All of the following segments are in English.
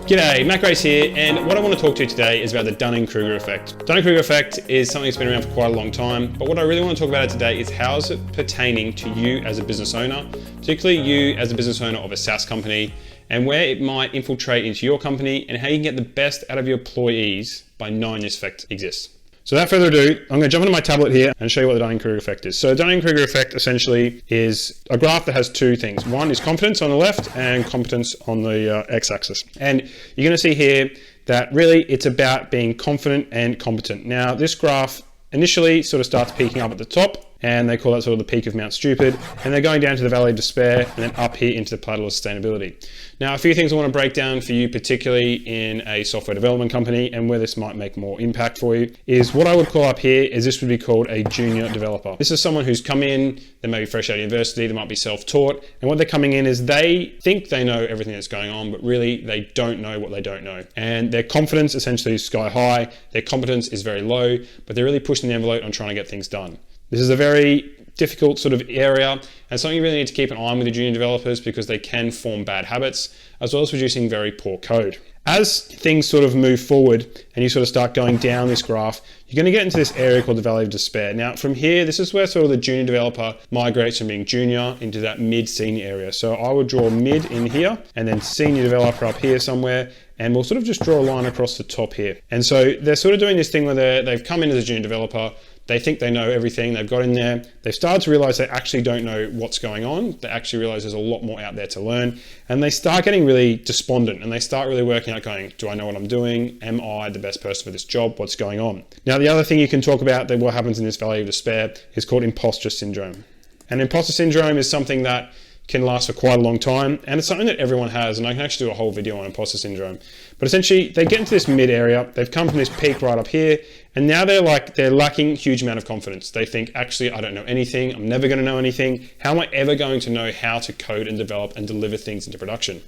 G'day, Matt Grace here, and what I want to talk to you today is about the Dunning-Kruger Effect. Dunning-Kruger Effect is something that's been around for quite a long time, but what I really want to talk about today is how is it pertaining to you as a business owner, particularly you as a business owner of a SaaS company, and where it might infiltrate into your company and how you can get the best out of your employees by knowing this effect exists. So without further ado, I'm going to jump into my tablet here and show you what the Dunning-Kruger Effect is. So the Dunning-Kruger Effect essentially is a graph that has two things. One is confidence on the left and competence on the x-axis. And you're going to see here that really it's about being confident and competent. Now this graph initially sort of starts peaking up at the top, and they call that sort of the peak of Mount Stupid, and they're going down to the Valley of Despair and then up here into the plateau of sustainability. Now a few things I want to break down for you, particularly in a software development company and where this might make more impact for you, is what I would call up here is this would be called a junior developer. This is someone who's come in, they may be fresh out of university, they might be self-taught, and what they're coming in is they think they know everything that's going on, but really they don't know what they don't know. And their confidence essentially is sky high, their competence is very low, but they're really pushing the envelope on trying to get things done. This is a very difficult sort of area and something you really need to keep an eye on with the junior developers because they can form bad habits as well as producing very poor code. As things sort of move forward and you sort of start going down this graph, you're going to get into this area called the Valley of Despair. Now from here, this is where sort of the junior developer migrates from being junior into that mid-senior area. So I would draw mid in here and then senior developer up here somewhere, and we'll sort of just draw a line across the top here. And so they're sort of doing this thing where they've come in as a junior developer, they think they know everything, they've got in there, they've started to realize they actually don't know what's going on, they actually realize there's a lot more out there to learn, and they start getting really despondent and they start really working out going, do I know what I'm doing? Am I the best person for this job? What's going on? Now the other thing you can talk about that what happens in this Valley of Despair is called Imposter Syndrome. And Imposter Syndrome is something that can last for quite a long time, and it's something that everyone has, and I can actually do a whole video on imposter syndrome. But essentially they get into this mid area, they've come from this peak right up here, and now they're lacking a huge amount of confidence. They think, actually, I don't know anything, I'm never going to know anything, how am I ever going to know how to code and develop and deliver things into production?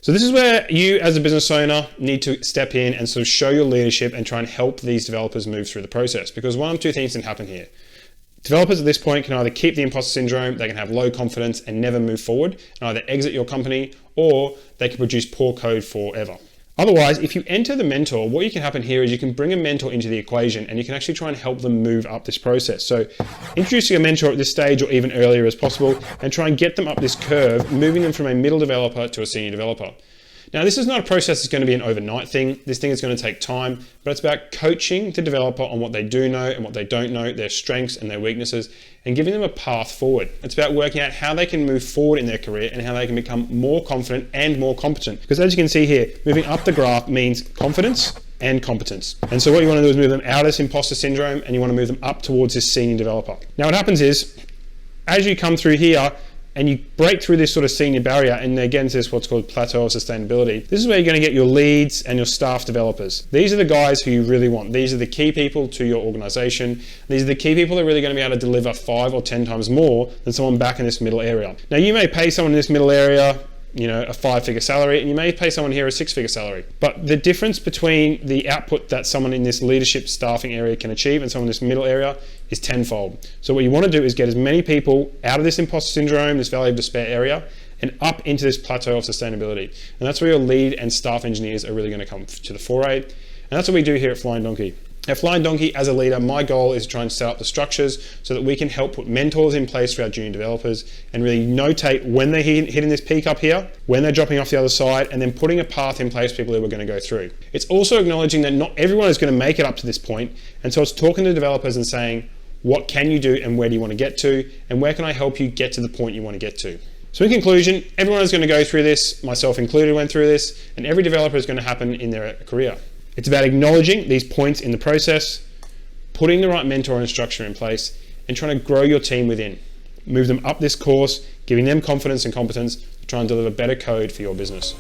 So this is where you as a business owner need to step in and sort of show your leadership and try and help these developers move through the process, because one of two things can happen here. Developers at this point can either keep the imposter syndrome, they can have low confidence and never move forward, and either exit your company, or they can produce poor code forever. Otherwise, if you enter the mentor, what you can happen here is you can bring a mentor into the equation and you can actually try and help them move up this process. So introducing a mentor at this stage or even earlier as possible and try and get them up this curve, moving them from a middle developer to a senior developer. Now, this is not a process that's going to be an overnight thing. This thing is going to take time, but it's about coaching the developer on what they do know and what they don't know, their strengths and their weaknesses, and giving them a path forward. It's about working out how they can move forward in their career and how they can become more confident and more competent. Because as you can see here, moving up the graph means confidence and competence. And so what you want to do is move them out of this imposter syndrome and you want to move them up towards this senior developer. Now what happens is, as you come through here, and you break through this sort of senior barrier and again to this what's called plateau of sustainability, this is where you're going to get your leads and your staff developers. These are the guys who you really want. These are the key people to your organization. These are the key people that are really going to be able to deliver 5 or 10 times more than someone back in this middle area. Now you may pay someone in this middle area a 5-figure salary, and you may pay someone here a 6-figure salary. But the difference between the output that someone in this leadership staffing area can achieve and someone in this middle area is tenfold. So what you want to do is get as many people out of this imposter syndrome, this Valley of Despair area, and up into this plateau of sustainability. And that's where your lead and staff engineers are really going to come to the foray. And that's what we do here at Flying Donkey. At Flying Donkey, as a leader, my goal is to try and set up the structures so that we can help put mentors in place for our junior developers and really notate when they're hitting this peak up here, when they're dropping off the other side, and then putting a path in place for people who are going to go through. It's also acknowledging that not everyone is going to make it up to this point, and so it's talking to developers and saying, what can you do and where do you want to get to, and where can I help you get to the point you want to get to? So in conclusion, everyone is going to go through this, myself included went through this, and every developer is going to happen in their career. It's about acknowledging these points in the process, putting the right mentor and structure in place, and trying to grow your team within. Move them up this course, giving them confidence and competence to try and deliver better code for your business.